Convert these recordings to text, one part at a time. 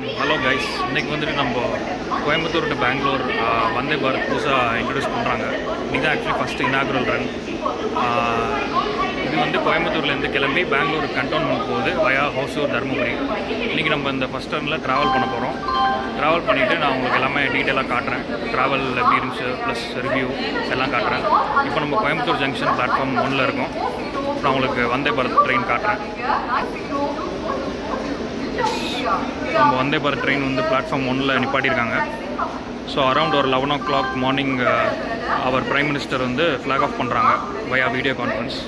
Hello guys, இன்றைக்கி வந்துட்டு நம்ம கோயம்புத்தூர் டு பெங்களூர் வந்தே பாரத் புதுசாக இன்ட்ரடியூஸ் பண்ணுறாங்க. இன்றைக்கி தான் ஆக்சுவலி ஃபஸ்ட்டு இனாகுரல் ரன். இது வந்து கோயம்புத்தூர்லேருந்து கிளம்பி பெங்களூர் கண்டோன்மெண்ட் போகுது வயா ஹோசூர் தர்மபுரி. இன்றைக்கி நம்ம இந்த ஃபஸ்ட் ரனில் ட்ராவல் பண்ண போகிறோம். ட்ராவல் பண்ணிவிட்டு நான் உங்களுக்கு எல்லாமே டீட்டெயிலாக காட்டுறேன். ட்ராவல் எப்படி இருந்துச்சு ப்ளஸ் ரிவ்யூ எல்லாம் காட்டுறேன். இப்போ நம்ம கோயம்புத்தூர் ஜங்ஷன் பிளாட்ஃபார்ம் 1ல் இருக்கோம். நான் உங்களுக்கு வந்தே பாரத் ட்ரெயின் காட்டுறேன். நம்ம வந்தே பாரத் ட்ரெயின் வந்து பிளாட்ஃபார்ம் 1ல் நிப்பாட்டியிருக்காங்க. ஸோ அரௌண்ட் ஒரு 11 o'clock மார்னிங் அவர் பிரைம் மினிஸ்டர் வந்து ஃப்ளாக் ஆஃப் பண்ணுறாங்க வயா வீடியோ கான்ஃபரன்ஸ்.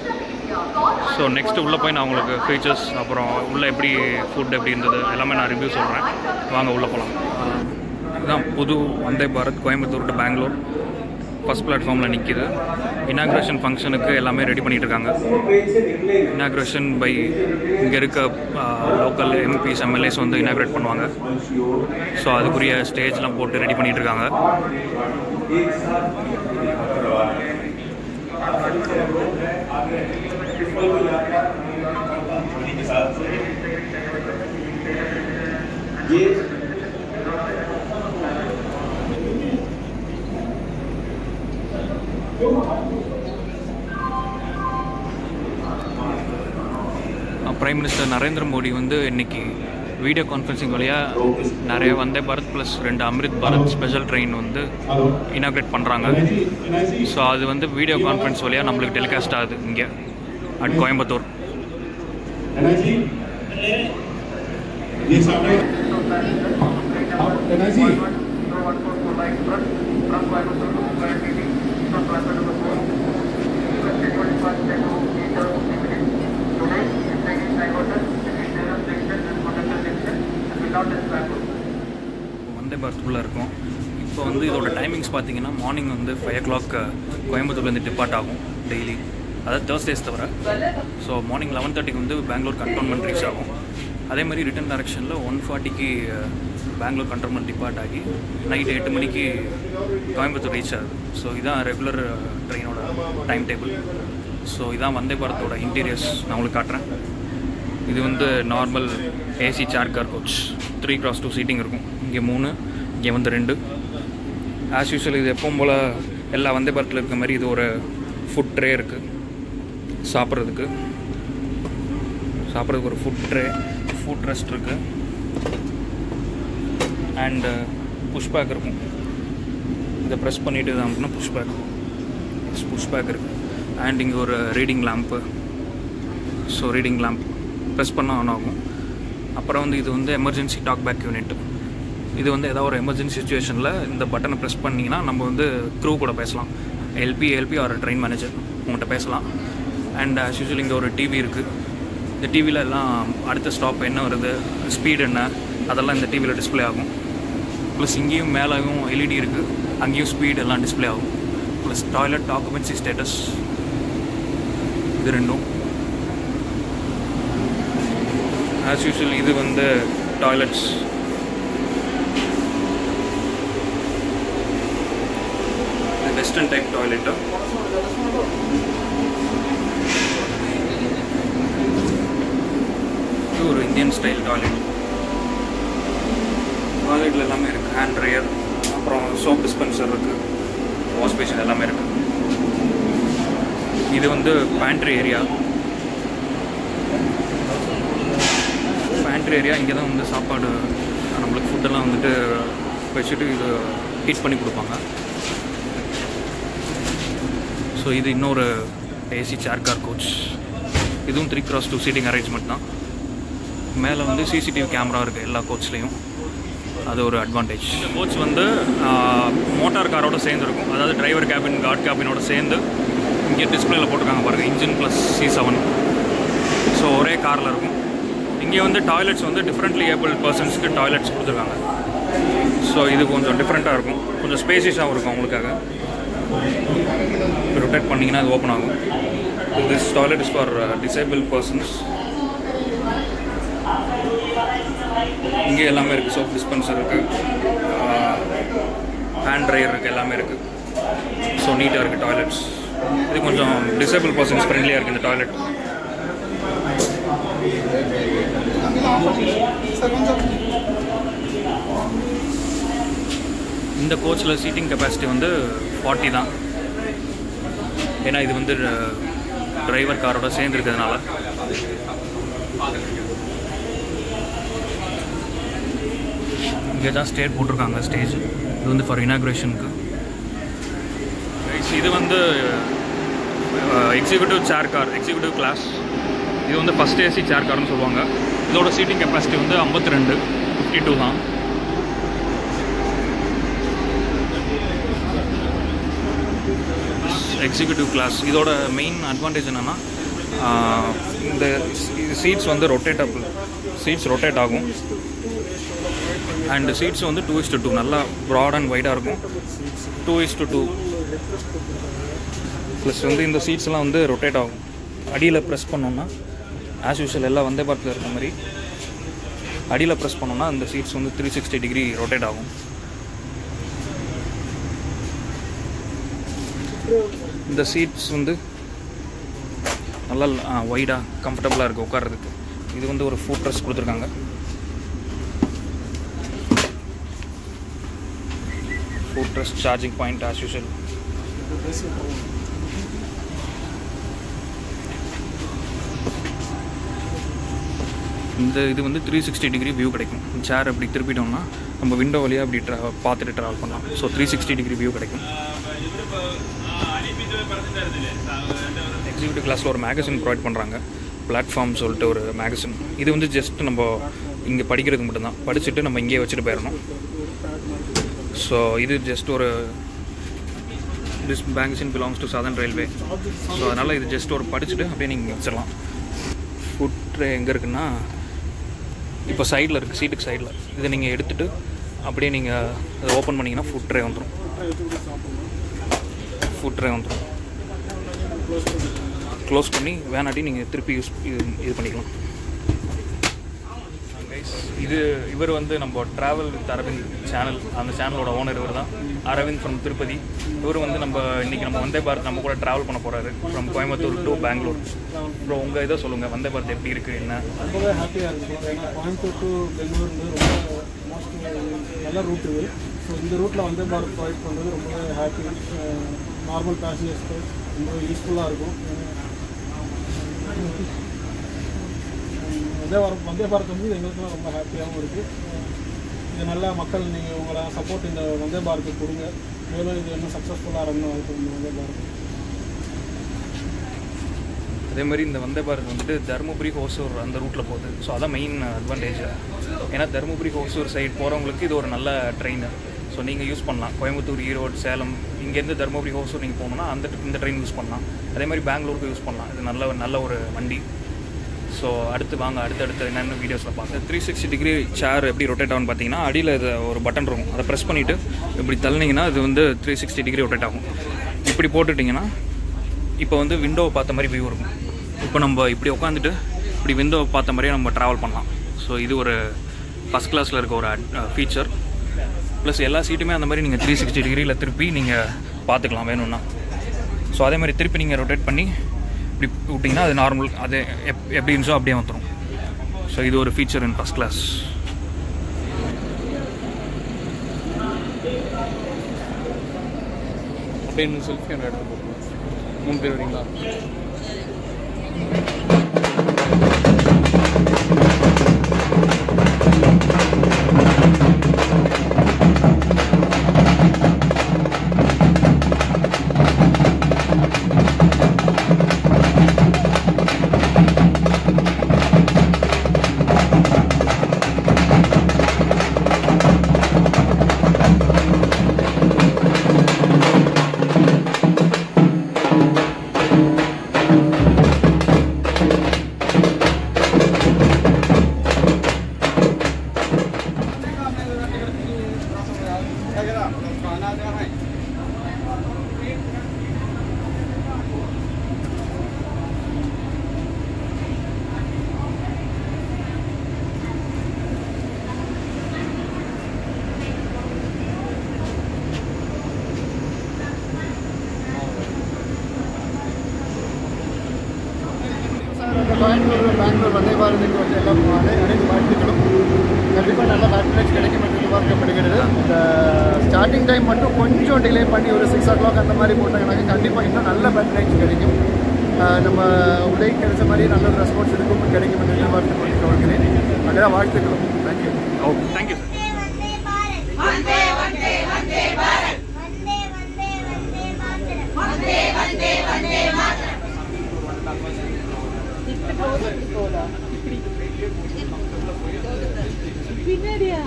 ஸோ நெக்ஸ்ட்டு உள்ளே போய் நான் உங்களுக்கு ஃபீச்சர்ஸ் அப்புறம் உள்ளே எப்படி ஃபுட் எப்படி இருந்தது எல்லாமே நான் ரிவ்யூ சொல்கிறேன். வாங்க உள்ளே போகலாம். இதுதான் புது வந்தே பாரத் கோயம்புத்தூர் டு பெங்களூர் ஃபஸ்ட் பிளாட்ஃபார்மில் நிற்கிது. இனாக்ரேஷன் ஃபங்க்ஷனுக்கு எல்லாமே ரெடி பண்ணிகிட்டு இருக்காங்க. இனாக்ரேஷன் பை இங்கே இருக்க லோக்கல் எம்பிஸ் எம்எல்ஏஸ் வந்து இனாக்ரேட் பண்ணுவாங்க. ஸோ அதுக்குரிய ஸ்டேஜ்லாம் போட்டு ரெடி பண்ணிகிட்டு இருக்காங்க. பிரைம் மினிஸ்டர் நரேந்திர மோடி வந்து இன்றைக்கி வீடியோ கான்ஃபரன்சிங் வழியாக நிறைய Vande Bharat plus 2 Amrit Bharat special train வந்து இனாக்ரேட் பண்ணுறாங்க. ஸோ அது வந்து வீடியோ கான்ஃபரன்ஸ் வழியாக நம்மளுக்கு டெலிகாஸ்ட் ஆகுது இங்கே அட் கோயம்புத்தூர். வந்தே பாரத் உள்ள இருக்கும். இப்போ வந்து இதோட டைமிங்ஸ் பார்த்தீங்கன்னா மார்னிங் வந்து 5 o'clock கோயம்புத்தூர்லேருந்து டிபார்ட் ஆகும் டெய்லி, அதாவது தேர்ஸ்டேஸ் தவிர. ஸோ மார்னிங் 11:30 வந்து பெங்களூர் கண்டோன்மெண்ட் ரீச் ஆகும். அதே மாதிரி ரிட்டன் டைரக்ஷனில் 1:40 பெங்களூர் கண்டோன்மெண்ட் டிபார்ட் ஆகி நைட்டு 8 மணிக்கு கோயம்புத்தூர் ரீச் ஆகுது. ஸோ இதுதான் ரெகுலர் ட்ரெயினோட டைம் டேபிள். ஸோ இதான் வந்தே பாரத்தோட இன்டீரியர்ஸ் நான் உங்களுக்கு காட்டுறேன். இது வந்து normal AC chair car coach 3x2 seating இருக்கும். இங்கே 3, இங்கே வந்து 2. ஆஸ் யூஸ்வல் இது எப்பவும் போல் எல்லா வந்தே பாரத்தில் இருக்க மாதிரி இது ஒரு ஃபுட் ட்ரே இருக்குது. சாப்பிட்றதுக்கு ஒரு ஃபுட் ட்ரே, ஃபுட் ரெஸ்ட் இருக்குது. அண்டு புஷ்பேக் இருக்கும். இதை ப்ரெஸ் பண்ணிவிட்டு தான் அப்படின்னா புஷ்பேக் இருக்குது. அண்ட் இங்கே ஒரு reading lamp. So reading lamp press பண்ணால் ஆன் ஆகும். அப்புறம் வந்து இது வந்து எமர்ஜென்சி டாக் பேக் யூனிட். இது வந்து ஏதாவது ஒரு எமர்ஜென்சி சுச்சுவேஷனில் இந்த பட்டனை ப்ரெஸ் பண்ணிங்கன்னா நம்ம வந்து க்ரூ கூட பேசலாம். எல்பி ஆர் ட்ரெயின் மேனேஜர் உங்கள்கிட்ட பேசலாம். அண்ட் ஆஸ் யூஸ்வல் இங்கே ஒரு டிவி இருக்குது. இந்த டிவியில் எல்லாம் அடுத்த ஸ்டாப் என்ன வருது, ஸ்பீட் என்ன, அதெல்லாம் இந்த டிவியில் டிஸ்பிளே ஆகும். ப்ளஸ் இங்கேயும் மேலேயும் எல்இடி இருக்குது, அங்கேயும் ஸ்பீட் எல்லாம் டிஸ்பிளே ஆகும். ப்ளஸ் டாய்லெட் ஆக்குபென்சி ஸ்டேட்டஸ் இது ரெண்டும். ஆஸ் யூஸ்வல் இது வந்து டாய்லெட்ஸ். இது வெஸ்டர்ன் டைப் டாய்லெட்டு. இது ஒரு இந்தியன் ஸ்டைல் டாய்லெட். டாய்லெட்டில் எல்லாமே இருக்குது. ஹேண்ட் ட்ரையர், அப்புறம் சோப் டிஸ்பென்சர் இருக்குது, வாஷ் பேஷன் எல்லாமே இருக்குது. இது வந்து பேண்ட்ரி ஏரியா. இங்கே தான் வந்து சாப்பாடு நம்மளுக்கு ஃபுட்டெல்லாம் வந்துட்டு வச்சுட்டு இது ஹீட் பண்ணி கொடுப்பாங்க. ஸோ இது இன்னொரு ஏசி சேர் கார் கோச். இதுவும் 3x2 சீட்டிங் அரேஞ்ச்மெண்ட் தான். மேலே வந்து சிசிடிவி கேமரா இருக்குது எல்லா கோச்லேயும். அது ஒரு அட்வான்டேஜ். இந்த கோச் வந்து மோட்டார் காரோட சேர்ந்து இருக்கும். அதாவது டிரைவர் கேபின், கார்ட் கேபினோட சேர்ந்து இங்கே டிஸ்பிளேயில் போட்டிருக்காங்க பாருங்கள், இன்ஜின் ப்ளஸ் C7. ஸோ ஒரே காரில் இருக்கும். இங்கே வந்து டாய்லெட்ஸ் வந்து டிஃப்ரெண்ட்லி ஏபிள் பர்சன்ஸ்க்கு டாய்லெட்ஸ் கொடுத்துருக்காங்க. ஸோ இது கொஞ்சம் டிஃப்ரெண்ட்டாக இருக்கும், கொஞ்சம் ஸ்பேசியஸாகவும் இருக்கும் அவங்களுக்காக. ரொட்டேட் பண்ணிங்கன்னா அது ஓப்பன் ஆகும். This toilet is for disable persons. இங்கே எல்லாமே இருக்குது. சோப் டிஸ்பென்சர் இருக்குது, ஹேண்ட் ட்ரையர் இருக்குது, எல்லாமே இருக்குது. ஸோ நீட்டாக இருக்குது டாய்லெட்ஸ். இது கொஞ்சம் டிசேபிள் பர்சன்ஸ் ஃப்ரெண்ட்லியாக இருக்குது இந்த டாய்லெட். இந்த கோச்சில் சீட்டிங் கெப்பாசிட்டி வந்து 40 தான். ஏன்னா இது வந்து டிரைவர் காரோட சேர்ந்துருக்கிறதுனால. இங்கே தான் ஸ்டேட் போட்டிருக்காங்க ஸ்டேஜ். இது வந்து ஃபார் இனாகுரேஷனுக்கு. இது வந்து executive chair car, executive class. இது வந்து ஃபஸ்ட் ஏசி சேர் கார்னு சொல்லுவாங்க. இதோட சீட்டிங் கெப்பாசிட்டி வந்து 52 தான். Executive class. இதோட மெயின் அட்வான்டேஜ் என்னென்னா இந்த சீட்ஸ் வந்து ரொட்டேட்டபிள், சீட்ஸ் ரொட்டேட் ஆகும். அண்ட் சீட்ஸ் வந்து 2:2, நல்லா ப்ராட் அண்ட் வைடாக இருக்கும். 2:2 ப்ளஸ் வந்து இந்த சீட்ஸ்லாம் வந்து ரொட்டேட் ஆகும். அடியில் ப்ரெஸ் பண்ணோன்னா ஆஸ் யூஷுவல் எல்லாம் வந்தே பாரத்தில் இருக்கிற மாதிரி அடியில் ப்ரெஸ் பண்ணோன்னா அந்த சீட்ஸ் வந்து 360 டிகிரி ரொட்டேட் ஆகும். இந்த சீட்ஸ் வந்து நல்லா வைடாக கம்ஃபர்டபுளாக இருக்குது உட்கார்றதுக்கு. இது வந்து ஒரு ஃபுட் ரெஸ்ட் கொடுத்துருக்காங்க. Food rest, charging point as usual. இது வந்து 360 டிகிரி வியூ கிடைக்கும். சேர் அப்படி திருப்பிட்டோம்னா நம்ம விண்டோ வழியாக அப்படி பார்த்துட்டு ட்ராவல் பண்ணலாம். ஸோ 360 டிகிரி வியூ கிடைக்கும். எக்ஸிக்யூட்டிவ் கிளாஸில் ஒரு மேகசின் ப்ரொவைட் பண்ணுறாங்க, பிளாட்ஃபார்ம் சொல்லிட்டு ஒரு மேகசின். இது வந்து ஜஸ்ட் நம்ம இங்கே படிக்கிறதுக்கு மட்டும்தான், படிச்சுட்டு நம்ம இங்கேயே வச்சுட்டு போயிடணும். ஸோ இது ஜஸ்ட் ஒரு this magazine belongs to southern railway. So அதனால் இது ஜஸ்ட் ஒரு படிச்சுட்டு அப்படியே நீங்கள் வச்சிடலாம். ஃபுட் ட்ரே எங்கே இருக்குன்னா இப்போ சைடில் இருக்குது, சீட்டுக்கு சைடில். இதை நீங்கள் எடுத்துகிட்டு அப்படியே நீங்கள் அதை ஓப்பன் பண்ணிங்கன்னா ஃபுட் ட்ரே வந்துடும். க்ளோஸ் பண்ணி வேணாட்டி நீங்கள் திருப்பி இது பண்ணிக்கலாம். இவர் வந்து நம்ம ட்ராவல் வித் அரவிந்த் சேனல், அந்த சேனலோட ஓனர் இவர் தான், அரவிந்த் ஃப்ரம் திருப்பதி. இவர் வந்து இன்றைக்கி நம்ம வந்தே பாரத் நம்ம கூட ட்ராவல் பண்ண போகிறாரு ஃப்ரம் கோயம்புத்தூர் டு பெங்களூர். அப்புறம் உங்கள் இதை சொல்லுங்கள், வந்தே பாரத் எப்படி இருக்குது என்ன? ரொம்பவே ஹாப்பியாக இருக்குது. ஏன்னா கோயம்புத்தூர் டு பெங்களூர் ரொம்ப மோஸ்ட்லி நல்ல ரூட் இருக்குது. ஸோ இந்த ரூட்டில் வந்தே பாரத் ப்ரொவைட் பண்ணுறது ரொம்பவே ஹாப்பி. நார்மல் பேசஞ்சர்ஸ்க்கு ரொம்ப யூஸ்ஃபுல்லாக இருக்கும். வந்தே பாரத் வந்து எங்களுக்குலாம் ரொம்ப ஹாப்பியாகவும் இருக்குது. இது நல்லா மக்கள் நீங்கள் உங்களை சப்போர்ட் இந்த வந்தே பாரத்துக்கு கொடுங்க. மேலும் இது இன்னும் சக்ஸஸ்ஃபுல்லாக ரன் ஆகிட்டு வந்தே பாரத். அதே மாதிரி இந்த வந்தே பாரத் வந்துட்டு தருமபுரி ஹோசூர் அந்த ரூட்டில் போகுது. ஸோ அதான் மெயின் அட்வான்டேஜ். ஏன்னா தருமபுரி ஹோசூர் சைடு போகிறவங்களுக்கு இது ஒரு நல்ல ட்ரெயின். ஸோ நீங்கள் யூஸ் பண்ணலாம். கோயம்புத்தூர், ஈரோடு, சேலம், இங்கேருந்து தருமபுரி ஹோசூர் நீங்கள் போகணுன்னா இந்த ட்ரெயின் யூஸ் பண்ணலாம். அதே மாதிரி பெங்களூருக்கு யூஸ் பண்ணலாம். இது நல்ல ஒரு வண்டி. ஸோ அடுத்தடுத்து என்னென்ன வீடியோஸில் பார்க்கலாம். 360 டிகிரி சேர் எப்படி ரொட்டேட் ஆகும்னு பார்த்தீங்கன்னா அடியில் இது ஒரு பட்டன் இருக்கும். அதை ப்ரெஸ் பண்ணிவிட்டு இப்படி தள்ளினீங்கன்னா இது வந்து 360 டிகிரி ரொட்டேட் ஆகும். இப்படி போட்டுட்டிங்கன்னா இப்போ வந்து விண்டோவை பார்த்த மாதிரி வியூ இருக்கும். இப்போ நம்ம இப்படி உட்காந்துட்டு இப்படி விண்டோவை பார்த்த மாதிரியே நம்ம ட்ராவல் பண்ணலாம். ஸோ இது ஒரு ஃபஸ்ட் கிளாஸில் இருக்க ஒரு ஃபீச்சர். ப்ளஸ் எல்லா சீட்டுமே அந்த மாதிரி நீங்கள் 360 டிகிரியில் திருப்பி நீங்கள் பார்த்துக்கலாம் வேணும்னா. ஸோ அதே மாதிரி திருப்பி நீங்கள் ரொட்டேட் பண்ணி இப்படி விட்டிங்கன்னா அது நார்மல், அது எப்படி இருந்துச்சோ அப்படியே வந்துடும். ஸோ இது ஒரு ஃபீச்சர் இன் ஃபஸ்ட் கிளாஸ். அப்படியே இன்னும் செல்ஃபி ஒன்று எடுத்து போட்டுருவோம். 3 பேர் வரீங்களா? கோயம்புத்தூர் பெங்களூர் வந்தே பாரத்துக்கு வந்து எல்லாம் அனைத்து வாழ்த்துக்களும். கண்டிப்பாக நல்ல பேட்ரேஜ் கிடைக்கும் என்று எதிர்பார்க்கப்படுகிறது. இந்த ஸ்டார்டிங் டைம் மட்டும் கொஞ்சம் டிலே பண்ணி ஒரு 6 o'clock அந்த மாதிரி போட்டாங்கன்னாக்க கண்டிப்பாக இன்னும் நல்ல பேட்ரேஜ் கிடைக்கும். நம்ம உதவி கிடைச்ச மாதிரி நல்ல ஒரு ரெஸ்பான்ஸ் இருக்கும் கிடைக்கும் என்று எதிர்பார்த்து கொள்கிறேன். அதெல்லாம் வாழ்த்துக்கிறோம். தேங்க்யூ. Okay, thank you sir. பின்னாடியா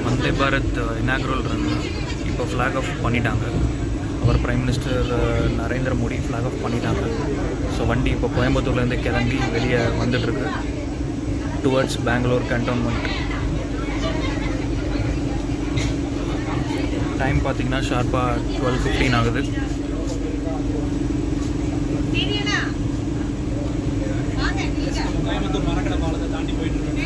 வந்தே பாரத் இனாகுரல் ரன் இப்போ ஃப்ளாக் ஆஃப் பண்ணிட்டாங்க. அவர் prime minister Narendra Modi flag off பண்ணிட்டாங்க. ஸோ வண்டி இப்போ கோயம்புத்தூர்லேருந்து கிளம்பி வெளியே வந்துட்டுருக்கு டுவர்ட்ஸ் பெங்களூர் கண்டோன்மெண்ட். டைம் பார்த்தீங்கன்னா ஷார்ப்பாக 12:15 ஆகுது. கோயம்புத்தூர் மரக்கடை பாலத்தை தாண்டி போயிட்டு இருக்கோம்.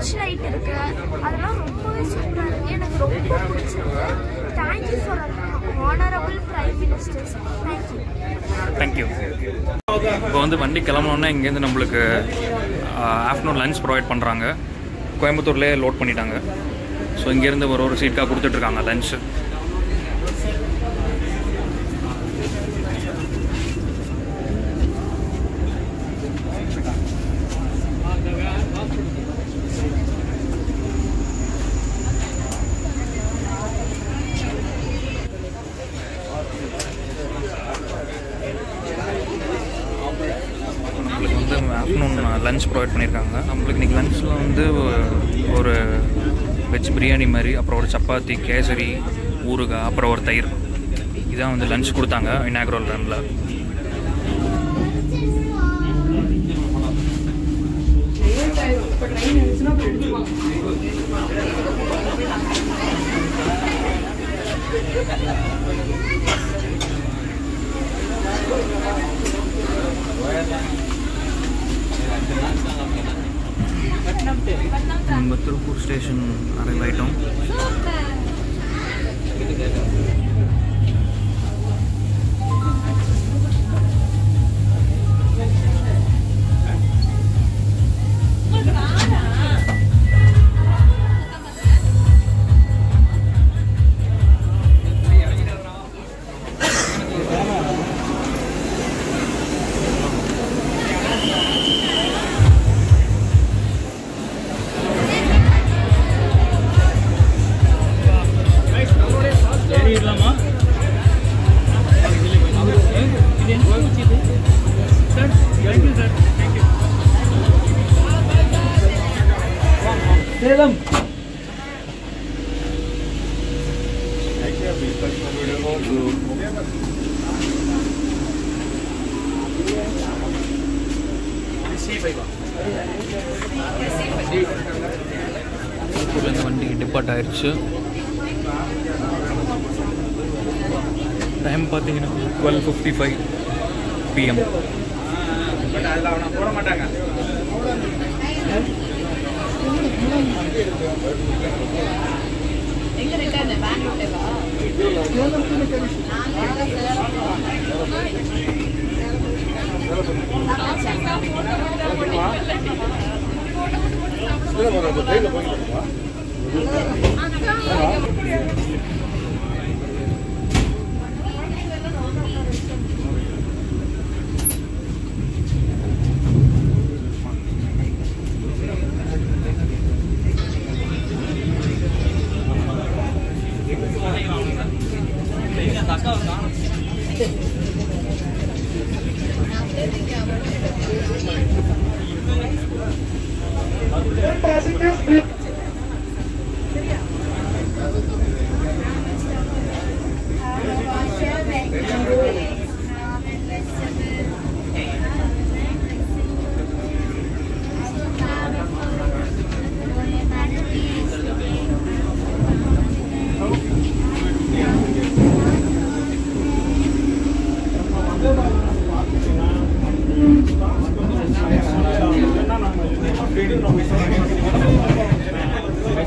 பீச் லைட் இருக்கு, அதெல்லாம் ரொம்பவே சூப்பராக இருக்கு. எனக்கு ரொம்ப பிடிச்சிருக்கு. Thank you for honourable prime minister. Thank you. இப்போ வந்து வண்டி கிளம்பணுன்னா இங்கேருந்து நம்மளுக்கு ஆஃப்டர்நூன் லஞ்ச் ப்ரொவைட் பண்ணுறாங்க. கோயம்புத்தூர்லேயே லோட் பண்ணிட்டாங்க. ஸோ இங்கேருந்து ஒரு சீட்டாக கொடுத்துட்ருக்காங்க லஞ்சு. ஆஃப்டர்நூன் லஞ்ச் ப்ரொவைட் பண்ணியிருக்காங்க. நம்மளுக்கு இன்றைக்கி லஞ்சில் வந்து ஒரு வெஜ் பிரியாணி மாதிரி, அப்புறம் ஒரு சப்பாத்தி, கேசரி, ஊறுகாய், அப்புறம் ஒரு தயிர். இதான் வந்து லஞ்ச் கொடுத்தாங்க இனாகுரல் ரன்னில். நம்ம திருப்பூர் ஸ்டேஷன் அரைவ் ஆகிட்டோம். சேலம் திருப்பூர்லேருந்து வண்டி டிபார்ட் ஆயிடுச்சு. டைம் பார்த்தீங்கன்னா 12:55 PM. போட மாட்டாங்க.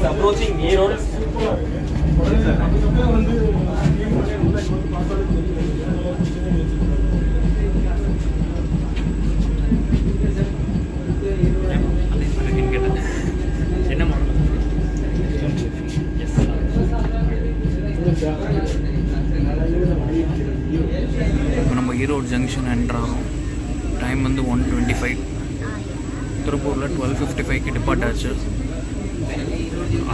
Approaching Erode. நம்ம ஈரோடு ஜங்ஷன் என்ட்ரு ஆகும். டைம் வந்து 1:25. திருப்பூரில் 12:55க்கு டிபார்ட் ஆச்சு.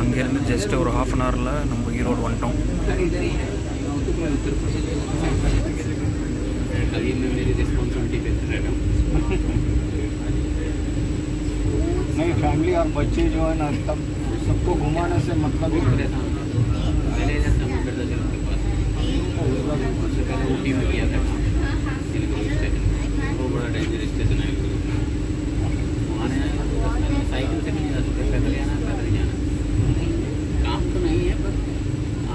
அங்கேருந்து ஜஸ்ட் ஒரு ½ அன் ஹவரில் நம்ம ஈரோடு வந்துட்டோம். नहीं फैमिली और बच्चे जो है ना तब सबको घुमाने से मतलब ही साइकिल से नहीं जा सकते, पैदल जाना है, पैदल जाना काम तो नहीं है, पर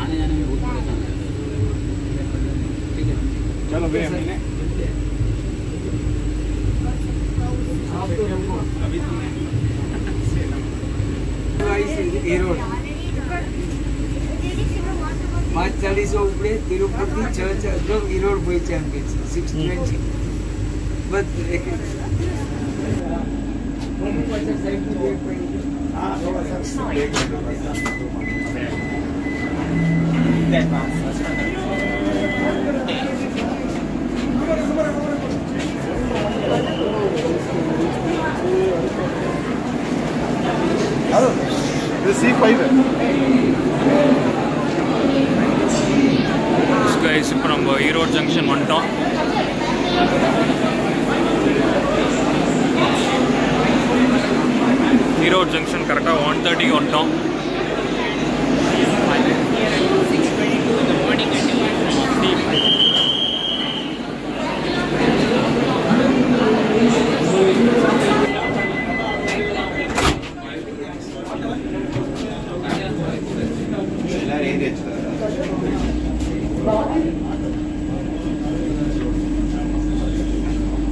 आने जाने में बहुत परेशान है। ठीक है, चलो भैया मैंने अभी ईरोड 540 उपरे तिरुपति चर्च एकदम ईरोड बोई चैंपियन 620 बट C5 கைஸ் இப்போ நம்ம ஈரோடு ஜங்ஷன் வந்துட்டோம். ஈரோடு ஜங்ஷன் கரெக்டாக 1:30 வந்துட்டோம்.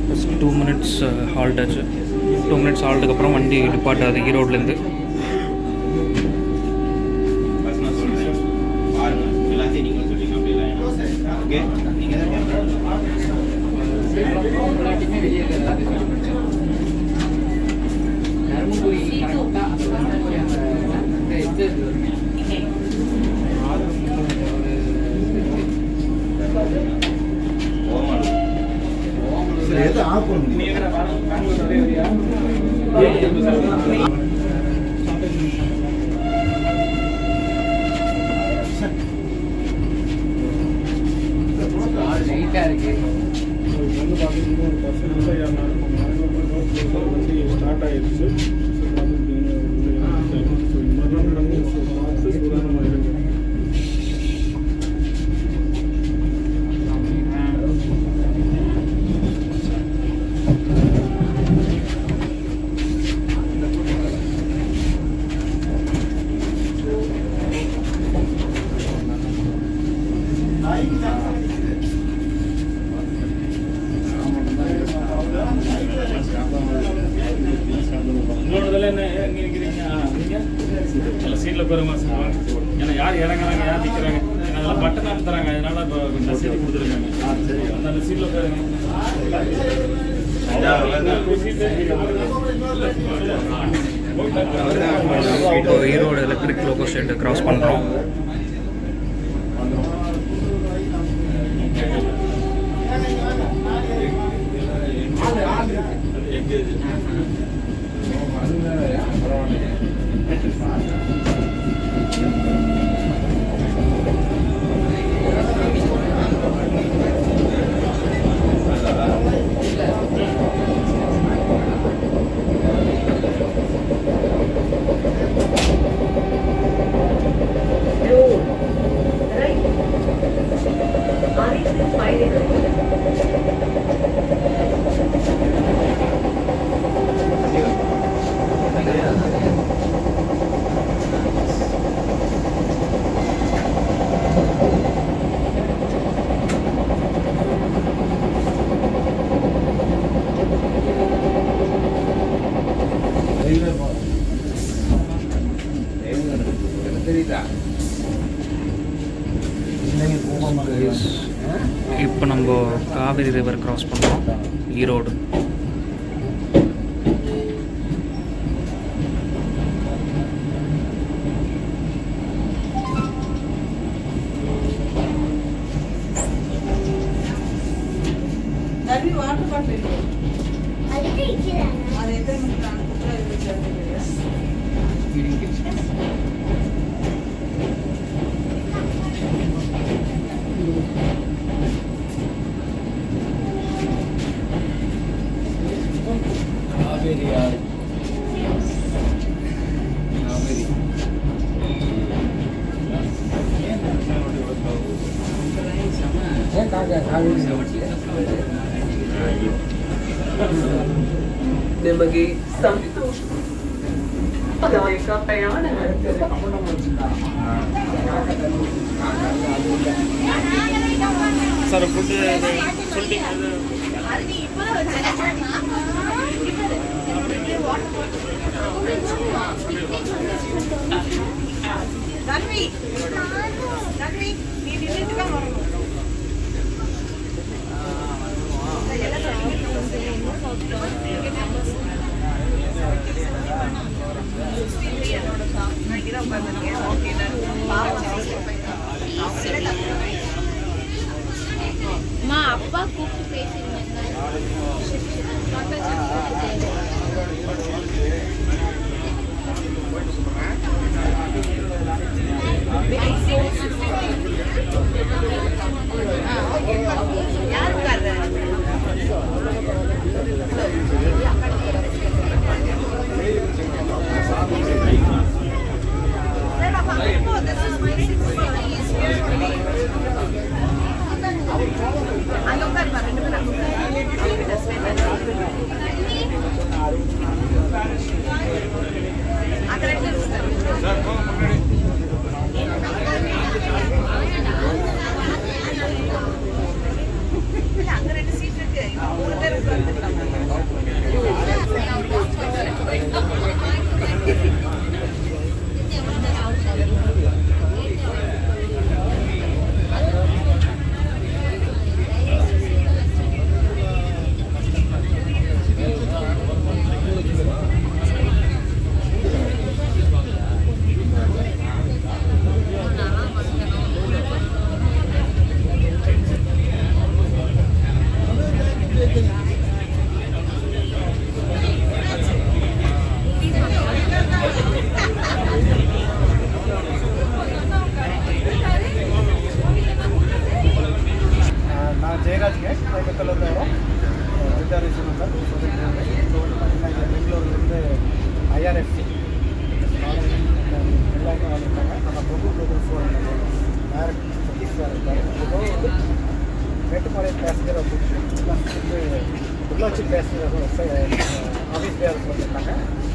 Just 2 minutes halt ஆச்சு. 2 minutes ஹால்ட்டுக்கு அப்புறம் வண்டி டிபார்ட் ஆகுது ஈரோட்லேருந்து. ஸ்டார்ட் ஆயிடுச்சு. சீட்டில் போகிறோமா சார்? ஏன்னா யார் இறங்குறாங்க யார் நிற்கிறாங்க அதெல்லாம் பட்டன் ஆஃப் தராங்க, அதனால இப்போ கொஞ்சம் சீட்டு கொடுத்துருக்காங்க. அந்த சீட்டில் போயிருங்க. இப்போ ஈரோடு எலக்ட்ரிக் லோகோ ஸ்டேட்டை கிராஸ் பண்ணுறோம். இப்போ நம்ம காவேரி ரிவர் கிராஸ் பண்ணுறோம் ஈரோடு. ನಿಮಗೆ ಸಂತೋಷದಾಯಕ ಪ್ರಯಾಣ ಸರ್ ಫುಡ್ சொல்லிட்டீங்க அம்மா அப்பா கூப்பிட்டு பேசியிருந்தாங்க.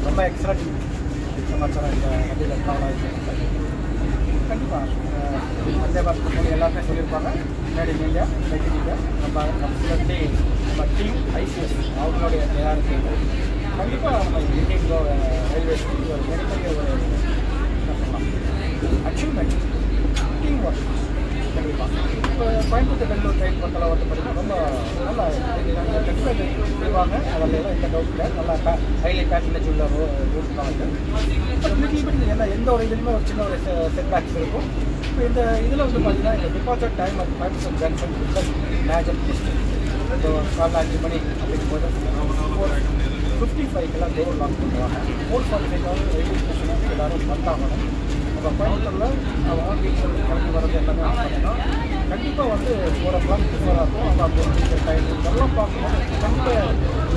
ரொம்ப எக்ஸ்ட்ரா சமாச்சாரம் இந்த வண்டியில் ட்ராவல் ஆகிட்டு கண்டிப்பாக வந்தே பாரத் மொழி எல்லாருமே சொல்லியிருப்பாங்க. Made in India, make in India. நம்ம டீம் ஐசிஎஸ் அவங்களுடைய தயாரிப்பு கண்டிப்பாக நம்ம இந்தியங்களோட ரயில்வேஸ்க்கு ஒரு மிகப்பெரிய ஒரு என்ன சொல்லலாம் அச்சீவ்மெண்ட், டீம் ஒர்க் கண்டிப்பாக. இப்போ கோயம்புத்தூர் பெங்களூர் ட்ரெயின் பொறுத்தளவு வந்து பார்த்திங்கன்னா ரொம்ப நல்லா டெக்ஸ்டைல் செய்வாங்க. அதில் எல்லாம் எந்த டவுட் இல்லை. நல்லா ஹைலி பேசஞ்சேஜ் உள்ள ரூட் தான் வந்து ஏன்னா எந்த ஒரு இதுலையுமே ஒரு சின்ன ஒரு செட் பேக்ஸ் இருக்கும். இப்போ இந்த இதில் வந்து பார்த்திங்கன்னா இந்த டிபார்ச்சர் டைம் வந்து கோயம்புத்தூர் ஜங்ஷன் மேஜர் டிஸ்ட்ரிக்ட் இப்போ காலைல 5 மணி அப்படிங்கும்போது 4:55 டோர் லாக் பண்ணுவாங்க. 4:45 ரயில்வே ஸ்டேஷனுக்கு எல்லோரும் வந்தாகணும். நம்ம கோயம்புத்தூரில் அவங்க வீட்டில் கிளம்பி வர்றது எல்லாமே பார்த்தீங்கன்னா கண்டிப்பாக வந்து 4 o'clock பிஃபோராக இருக்கும். அவங்க அப்போ டைம் இதெல்லாம் பார்க்கும்போது கண்டிப்பாக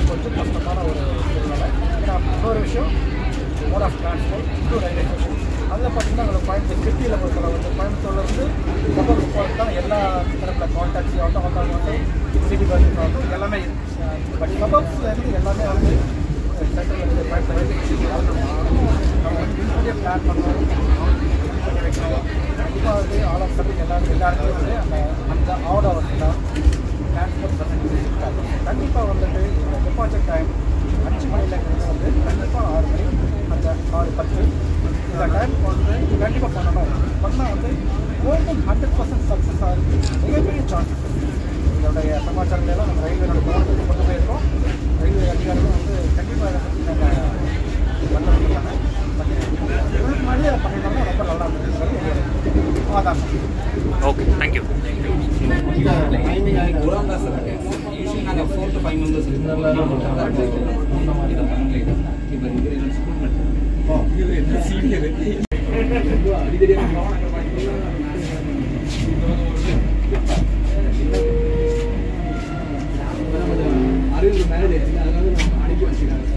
கொஞ்சம் கஷ்டமான ஒரு சூழ்நிலை. ஏன்னா இன்னொரு விஷயம் mode of transport to railway station அதில் பார்த்தீங்கன்னா உங்களுக்கு கோயம்புத்தூர் சிட்டியில் பொறுத்தளவு வந்து கோயம்புத்தூர்லேருந்து சபர்பு போகிறது தான் எல்லா தரப்பில் கான்டாக்ட்ஸி ஆகட்டும் வந்து சிட்டி பஸ் ஆகட்டும் எல்லாமே பட் சபர்ப்ஸ்லேருந்து எல்லாமே வந்து சென்ட்ரல் வந்து கோயம்புத்தூர் நம்ம வந்து முன்கூட்டியே பிளான் பண்ணணும், பண்ணி வைக்கணும். கண்டிப்பாக வந்து ஆல் ஆஃப் சர்வீஸ் எல்லாருமே வந்து அந்த ஆர்டர் வந்து டிரான்ஸ்போர்ட் ஃபெசிலிட்டி இருக்காது. கண்டிப்பாக வந்துட்டு இந்த டிபார்ச்சர் டைம் 5 மணியில் வந்து கண்டிப்பாக 6 மணி அந்த 6:10 இந்த டைமுக்கு வந்து கண்டிப்பாக பண்ணால் வந்து மோர் தென் 100% சக்ஸஸ் ஆகுது. மிகப்பெரிய சான்சஸ் இதோடைய சமாச்சாரங்களெல்லாம் நம்ம ரயில்வேனோட கவனத்துக்கு கொண்டு போயிருக்கோம். ரயில்வே அதிகாரிகளும் வந்து கண்டிப்பாக நம்ம பண்ண முடியாங்க. இதுக்கு முன்னாடி அதை பண்ணியிருந்தோம்னா ரொம்ப நல்லா இருந்துச்சு. அதான் ஓகே, தேங்க்யூ. நாங்கள் 4 to 5 members அறிவு மேரேஜ் அதனால நம்ம அனுப்பி வச்சுக்காங்க.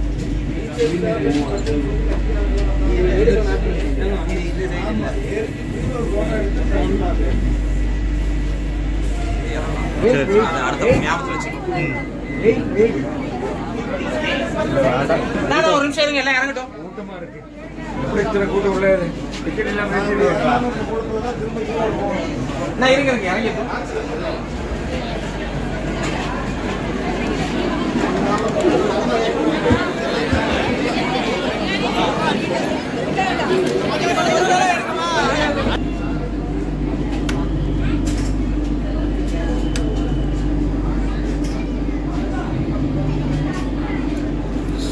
நானும் ஒரு நிமிஷம் இருங்க, எல்லாம் இறங்கட்டும். கூட்டமா இருக்கு. எப்படி இத்தனை கூட்டம் உள்ள டிக்கெட் எல்லாம் நான் இருங்க இறங்கிட்டோம்.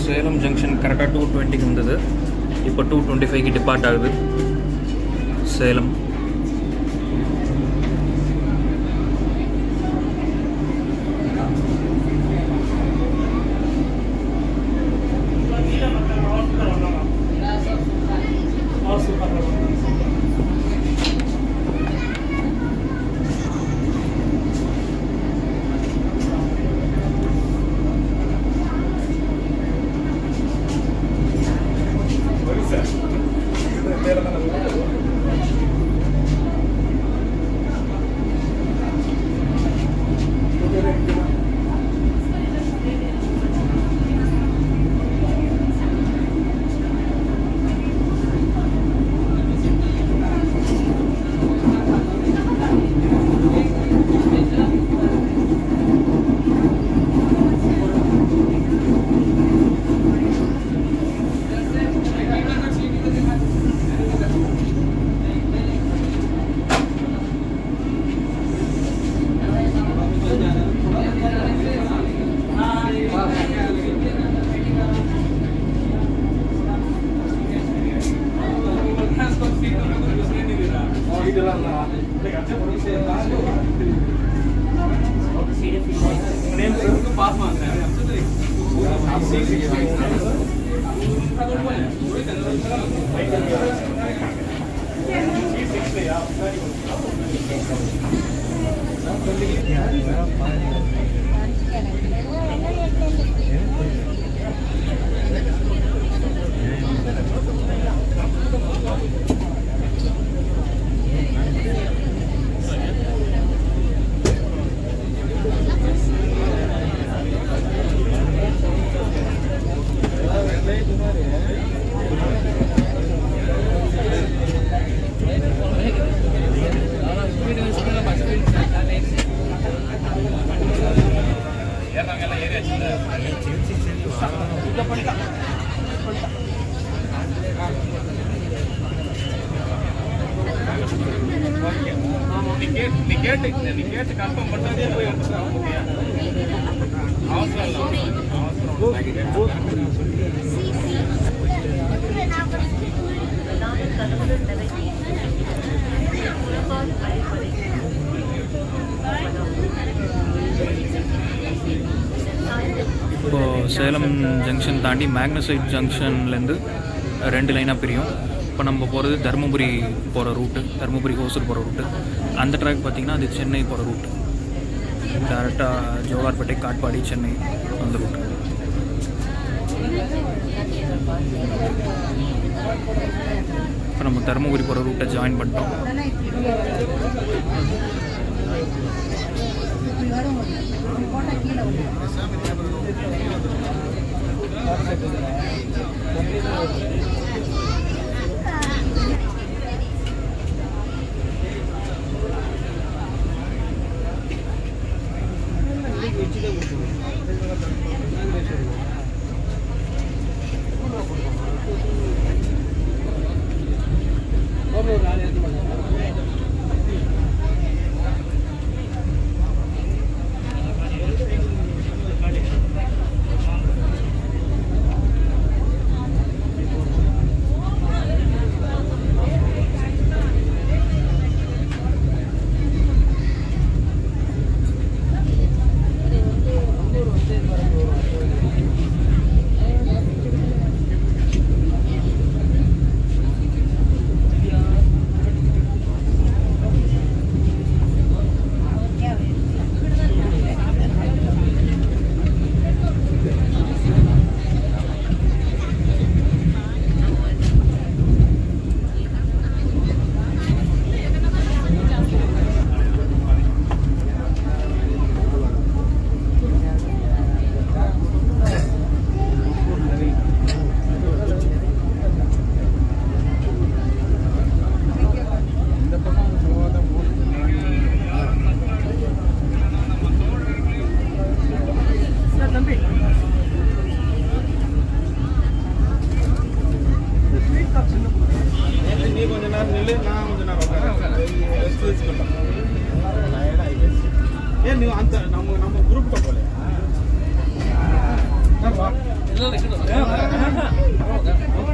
சேலம் ஜங்ஷன் கரெக்டாக 2:20க்கு வந்தது. இப்போ 2:25க்கு டிபார்ட் ஆகுது சேலம். இப்போது சேலம் ஜங்ஷன் தாண்டி மேக்னசைட் ஜங்ஷன்லேருந்து 2 லைனாக பிரியும். இப்போ நம்ம போகிறது தருமபுரி போகிற ரூட்டு, தருமபுரி ஹோசூர் போகிற ரூட்டு. அந்த ட்ராக் பார்த்திங்கன்னா அது சென்னை போகிற ரூட்டு, டேரெக்டாக ஜோலார்பேட்டை, காட்பாடி, சென்னை அந்த ரூட்டு. இப்போ நம்ம தருமபுரி போகிற ரூட்டை ஜாயின் பண்ணிட்டோம்.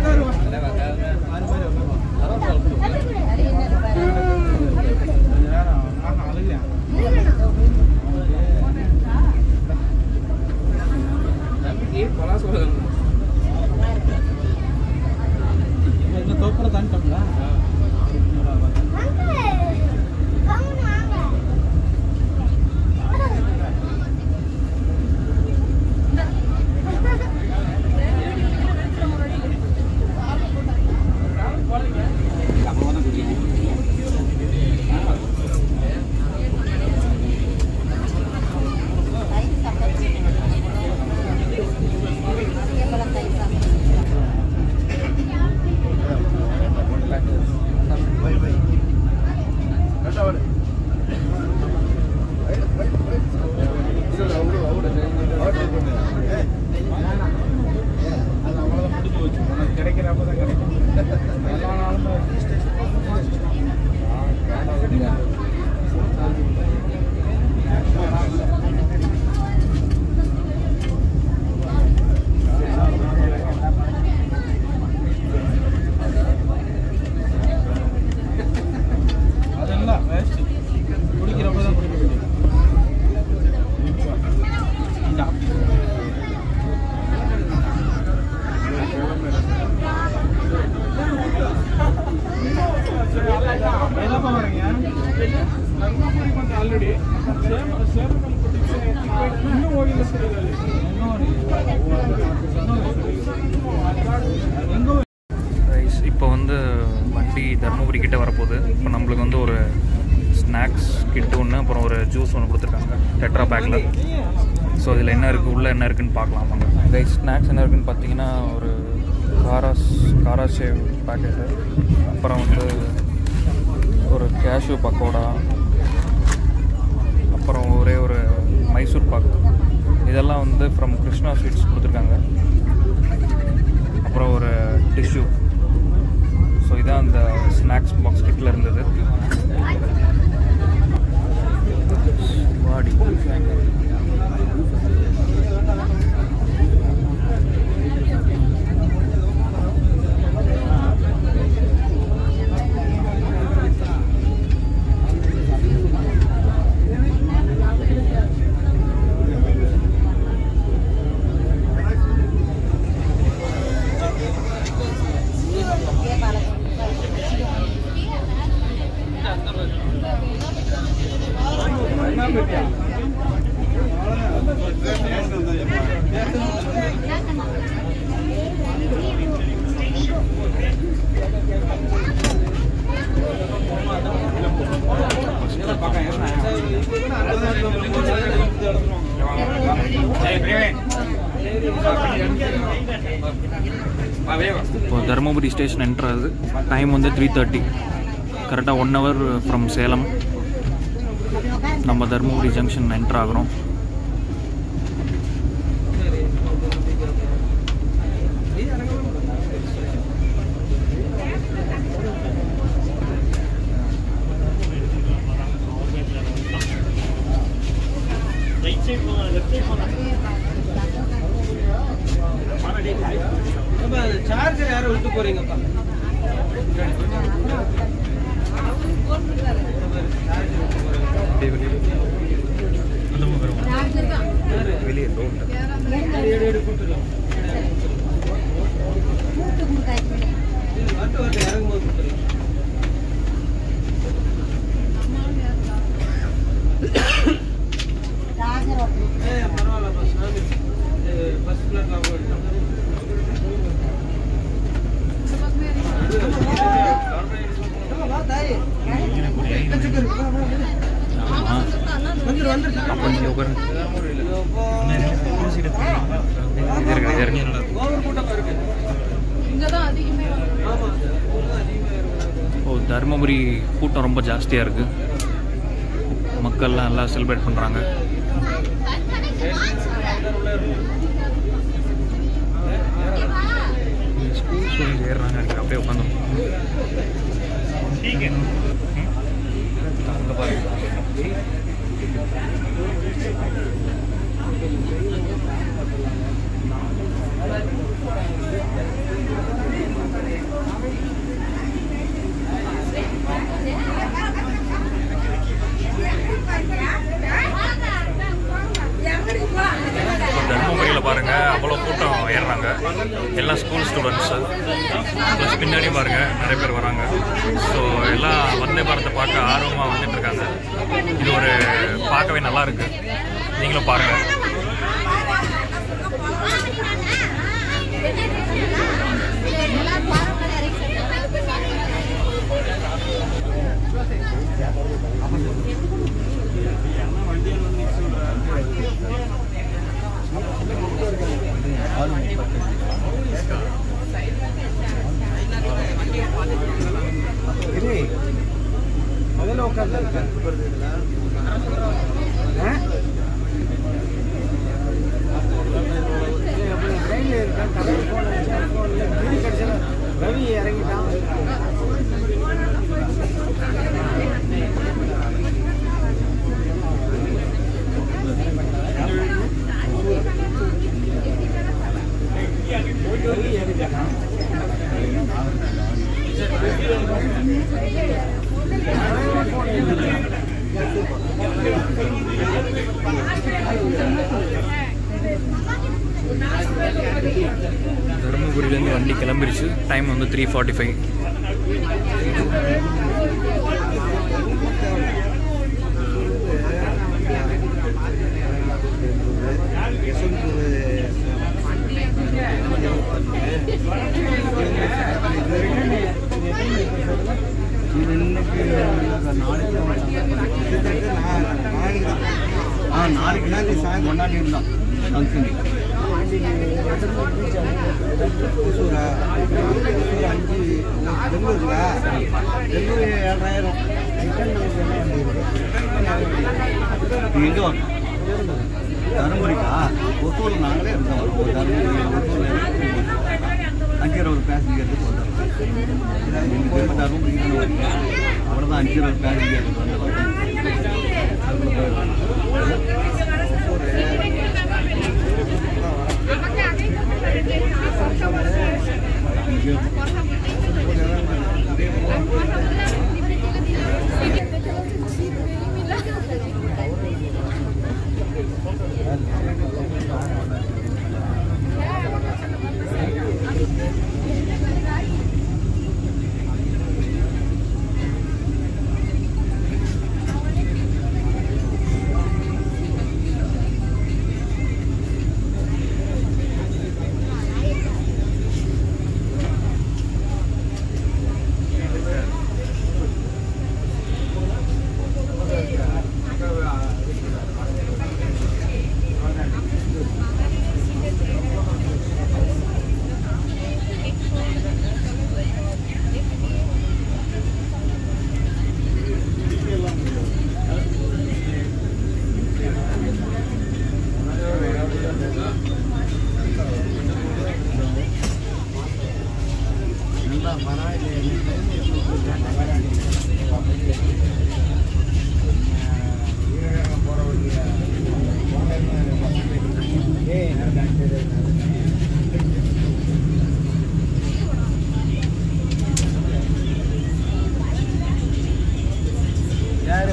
Hello. அதெல்லாம் வேஸ்ட் குடிக்கிறப்ப தான் குடிக்க முடியும். ಎಲ್ಲಪ್ಪ வரீங்க தர்மபுரி ಬಂದು ಆಲ್ರೆಡಿ ಸೇಮ್ ಇನ್ನೂ ಹೋಗಿಲ್ಲ ಸರ್. இப்போ வந்து வண்டி தர்மபுரி கிட்டே வரப்போகுது. இப்போ நம்மளுக்கு வந்து ஒரு ஸ்நாக்ஸ் கிட் ஒன்று, அப்புறம் ஒரு ஜூஸ் ஒன்று கொடுத்துருக்காங்க டெட்ரா பேக்கில். ஸோ இதில் என்ன இருக்குது, உள்ளே என்ன இருக்குதுன்னு பார்க்கலாம் வாங்க. கைஸ் ஸ்நாக்ஸ் என்ன இருக்குதுன்னு பார்த்தீங்கன்னா ஒரு காரா ஷேவ் பேக்கெட்டு, அப்புறம் வந்து ஒரு கேஷ்யூ பக்கோடா, அப்புறம் ஒரே ஒரு மைசூர் பாக். இதெல்லாம் வந்து ஃப்ரம் கிருஷ்ணா ஸ்வீட்ஸ் கொடுத்துருக்காங்க. அப்புறம் ஒரு டிஷ்யூ. ஸோ இதான் அந்த ஸ்நாக்ஸ் பாக்ஸ் கிட்டில் இருந்தது. வாடி இப்போ தருமபுரி ஸ்டேஷன் என்ட்ரு ஆகுது. டைம் வந்து 3:30. கரெக்டாக 1 hour ஃப்ரம் சேலம் நம்ம தருமபுரி ஜங்ஷன் என்ட்ரு ஆகிறோம். சார்ஜர் யாரும் விட்டு போறீங்கப்பா? வெளியே இறங்கும்போது பரவாயில்ல ஃபர்ஸ்ட் கிளாஸ் தருமபுரி கூட்டம் ரொம்ப ஜாஸ்தியாக இருக்குது. மக்கள்லாம் நல்லா செலிப்ரேட் பண்ணுறாங்க. ஸ்கூல் ஸ்டூடெண்ட்ஸ் ஏறுறாங்க. அப்படியே உட்காந்துரும். அங்கே பாருங்க. தர்மபுரியில் பாருங்கள் அவ்வளோ கூட்டம் ஏறுறாங்க. எல்லாம் ஸ்கூல் ஸ்டூடெண்ட்ஸு. ப்ளஸ் பின்னாடியும் பாருங்கள் நிறைய பேர் வராங்க. ஸோ எல்லாம் வந்தே பாரத்தை பார்க்க ஆர்வமாக வந்துட்டுருக்காங்க. இது ஒரு பார்க்கவே நல்லா இருக்குது. நீங்களும் பாருங்கள். ಮೊದಲು ரவி இறங்கிட்டான். தருமபுரியிலேருந்து வண்டி கிளம்பிருச்சு. டைம் வந்து 3:45. நாளைக்கு சாயந்தரம் ஒன்றாம் தேதி தான் ஃபங்க்ஷன். ஒசூரா 5 பெங்களூருங்களா? பெங்களூரு 7,000. எங்கே வாங்க? தருமபுரிக்கா? ஒசூரில் நாங்களே இருந்தோம். தருமபுரி ஒசூரில் அஞ்சரை ஒரு பேசஞ்சர் எடுத்து வந்துடுறோம். எங்களுக்கு தருமபுரிக்கு அவ்வளோதான். அஞ்சரை ஒரு பேசஞ்சர் எடுத்து வந்துடுறோம்.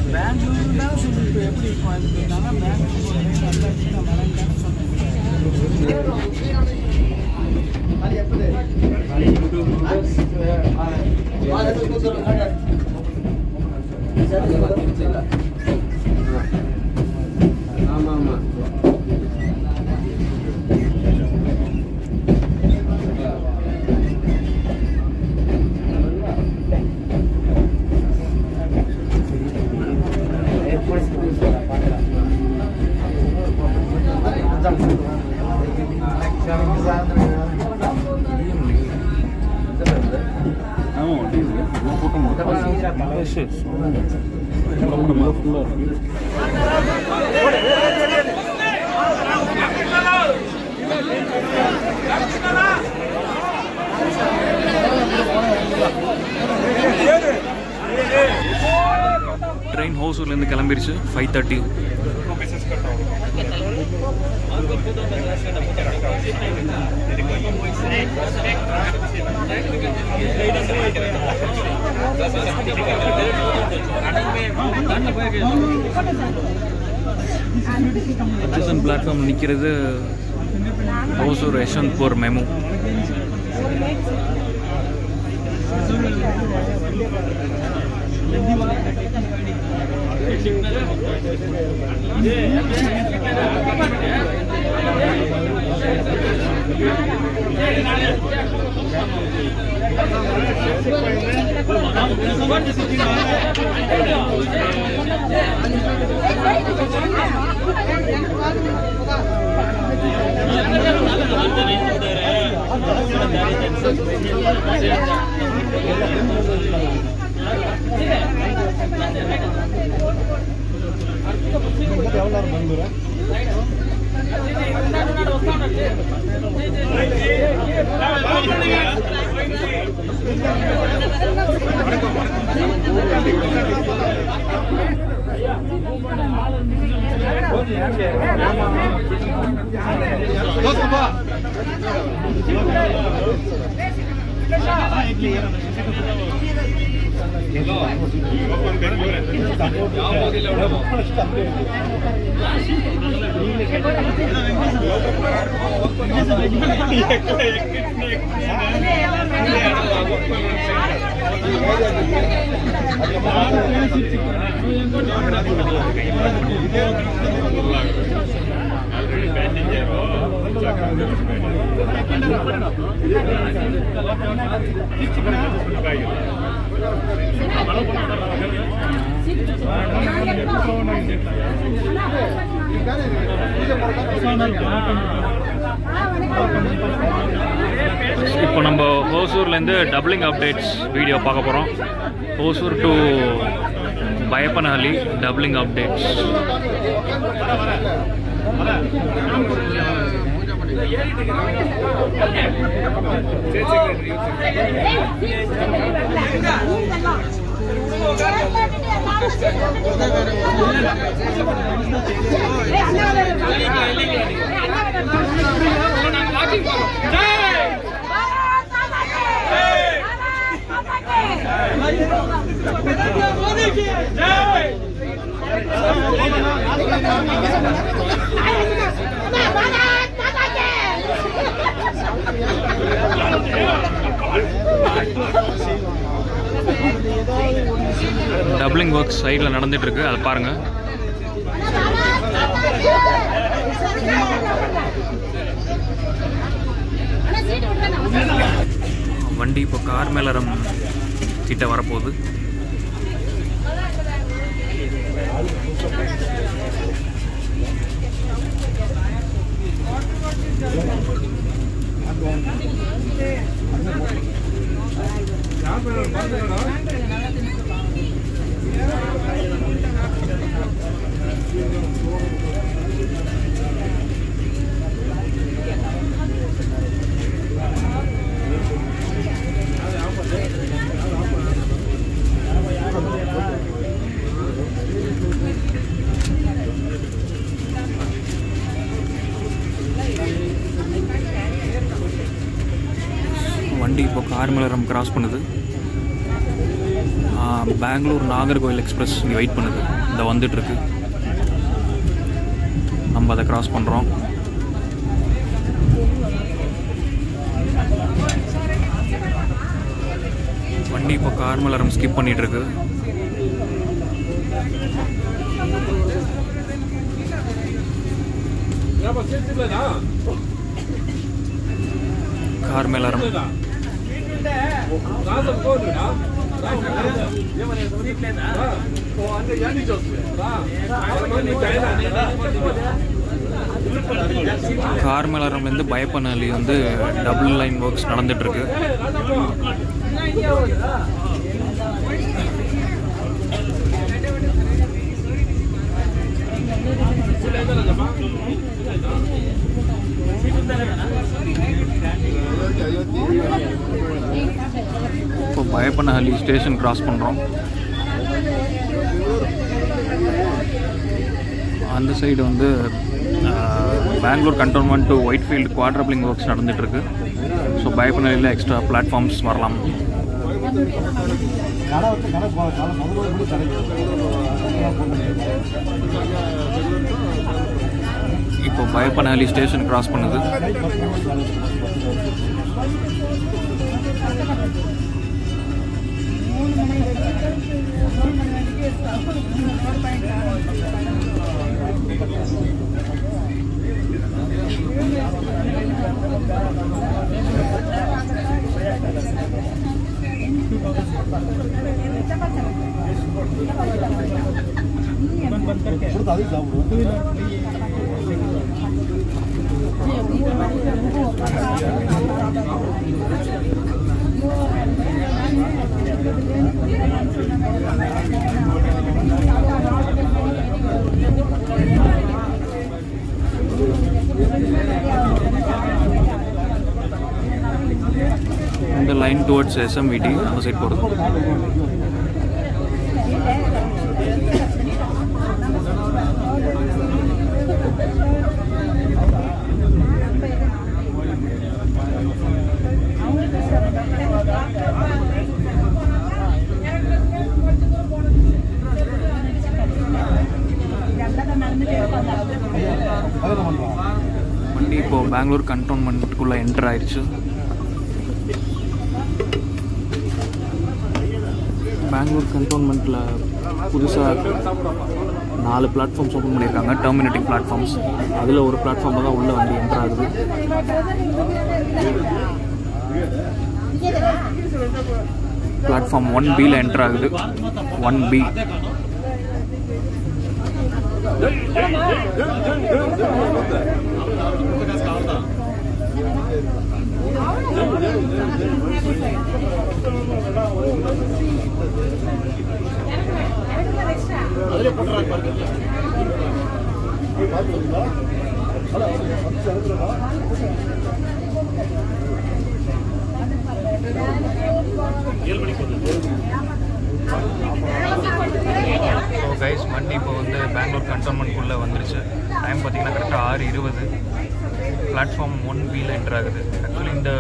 பெங்களூர் தான் சொல்லிட்டு எப்படி இருக்கும் அது கேட்டாங்க. பெங்களூர் நல்லா நான் வரேன்னு சொன்னேன். ஆமாம் ஆமாம். ட்ரெயின் ஹோசூர்லேருந்து கிளம்பிருச்சு 5:30. ஸ்டேஷன் பிளாட்ஃபார்ம் நிற்கிறது ஹோசூர் யஷ்வந்த்பூர் மெமு. ಬಂದೂರ இப்போ நம்ம ஹோசூர்லேருந்து டபுளிங் அப்டேட்ஸ் வீடியோ பார்க்க போகிறோம். Hosur to Baiyappanahalli doubling updates. Doubling work சைடில் நடந்துட்டு இருக்கு, அதை பாருங்க. வண்டி இப்போ கார்மேலரம் கிட்ட வரப்போகுது. வண்டி இப்போ கார்மேலரம் கிராஸ் பண்ணுது. பெங்களூர் நாகர்கோவில் எக்ஸ்பிரஸ் இங்கே வெயிட் பண்ணுது. இந்த வந்துட்டுருக்கு, நம்ம அதை கிராஸ் பண்ணுறோம். வண்டி இப்போ கார்மேலரம் ஸ்கிப் பண்ணிகிட்ருக்கு. கார்மேலரம் கார்மேலரம்லேருந்து பயப்பனஹள்ளி வந்து டபுள் லைன் ஒர்க்ஸ் நடந்துட்டுருக்கு. இப்போ பயப்பனஹள்ளி ஸ்டேஷன் கிராஸ் பண்ணுறோம். அந்த சைடு வந்து Bangalore cantonment to Whitefield quadrupling works நடந்துகிட்ருக்கு. ஸோ பயப்பனஹள்ளியில் எக்ஸ்ட்ரா பிளாட்ஃபார்ம்ஸ் வரலாம். இப்போ பயப்பனஹள்ளி ஸ்டேஷன் கிராஸ் பண்ணுது. இந்த லைன் டுவர்ட்ஸ் SMVT அந்த சைட் போகிறது. வண்டி இப்போது பெங்களூர் கண்டோன்மெண்ட்டுக்குள்ளே என்டர் ஆயிடுச்சு. பெங்களூர் கண்டோன்மெண்ட்டில் புதுசாக 4 பிளாட்ஃபார்ம்ஸ் ஓப்பன் பண்ணியிருக்காங்க, டெர்மினேட்டிங் பிளாட்ஃபார்ம்ஸ். அதில் ஒரு பிளாட்ஃபார்மில் தான் உள்ள வண்டி என்டர் ஆகுது. பிளாட்ஃபார்ம் 1Bயில் என்டர் ஆகுது. 1B. ஸோ கைஸ், வண்டி இப்போ வந்து பெங்களூர் கண்டோன்மெண்ட்குள்ளே வந்துருச்சு. டைம் பார்த்தீங்கன்னா கரெக்டாக 6:20. பிளாட்ஃபார்ம் 1Bயில் என்டர் ஆகுது. ஆக்சுவலி இந்த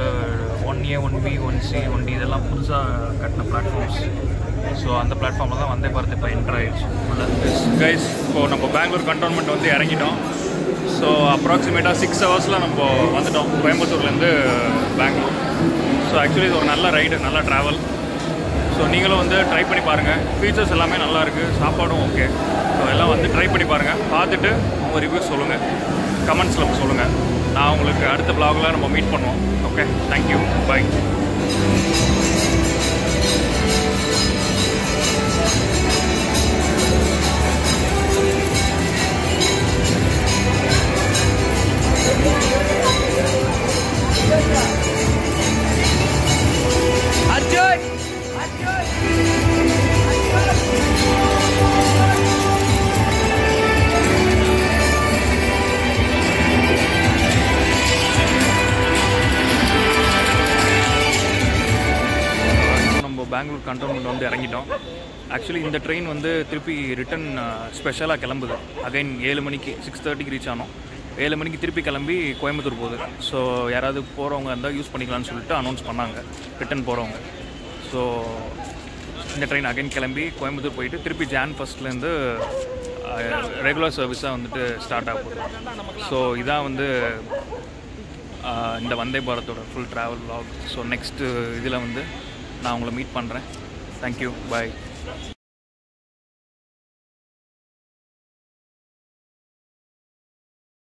1A 1B 1C 1D இதெல்லாம் புதுசாக கட்டின பிளாட்ஃபார்ம்ஸ். ஸோ அந்த பிளாட்ஃபார்மில் தான் வந்தே பாரத் இப்போ என்டர் ஆகிடுச்சு உள்ள. கைஸ், இப்போது நம்ம பெங்களூர் கண்டோன்மெண்ட் வந்து இறங்கிட்டோம். ஸோ அப்ராக்சிமேட்டாக 6 ஹவர்ஸில் நம்ம வந்துட்டோம் கோயம்புத்தூர்லேருந்து பெங்களூர். ஸோ ஆக்சுவலி இது ஒரு நல்ல ரைடு, நல்ல ட்ராவல். ஸோ நீங்களும் வந்து ட்ரை பண்ணி பாருங்கள். ஃபீச்சர்ஸ் எல்லாமே நல்லா இருக்குது, சாப்பாடும் ஓகே. ஸோ எல்லாம் வந்து ட்ரை பண்ணி பாருங்கள். பார்த்துட்டு உங்கள் ரிவ்யூஸ் சொல்லுங்கள், கமெண்ட்ஸில் சொல்லுங்கள். நான் உங்களுக்கு அடுத்த ப்ளாகில் நம்ம மீட் பண்ணுவோம். Okay, thank you, bye. Bengaluru cantonment வந்து இறங்கிட்டோம். ஆக்சுவலி இந்த ட்ரெயின் வந்து திருப்பி ரிட்டன் ஸ்பெஷலாக கிளம்புது. அகைன் 7 மணிக்கு 6:30க்கு ரீச் ஆனோம். 7 மணிக்கு திருப்பி கிளம்பி கோயம்புத்தூர் போகுது. ஸோ யாராவது போகிறவங்க இருந்தால் யூஸ் பண்ணிக்கலாம்னு சொல்லிட்டு அனௌன்ஸ் பண்ணாங்க ரிட்டன் போகிறவங்க. ஸோ இந்த ட்ரெயின் அகைன் கிளம்பி கோயம்புத்தூர் போயிட்டு திருப்பி Jan 1 ரெகுலர் சர்வீஸாக வந்துட்டு ஸ்டார்ட் ஆக போகுது. ஸோ இதான் வந்து இந்த வந்தே பாரத்தோட full travel vlog. So next இதில் வந்து நான் உங்களை மீட் பண்ணுறேன். தேங்க்யூ, பாய்.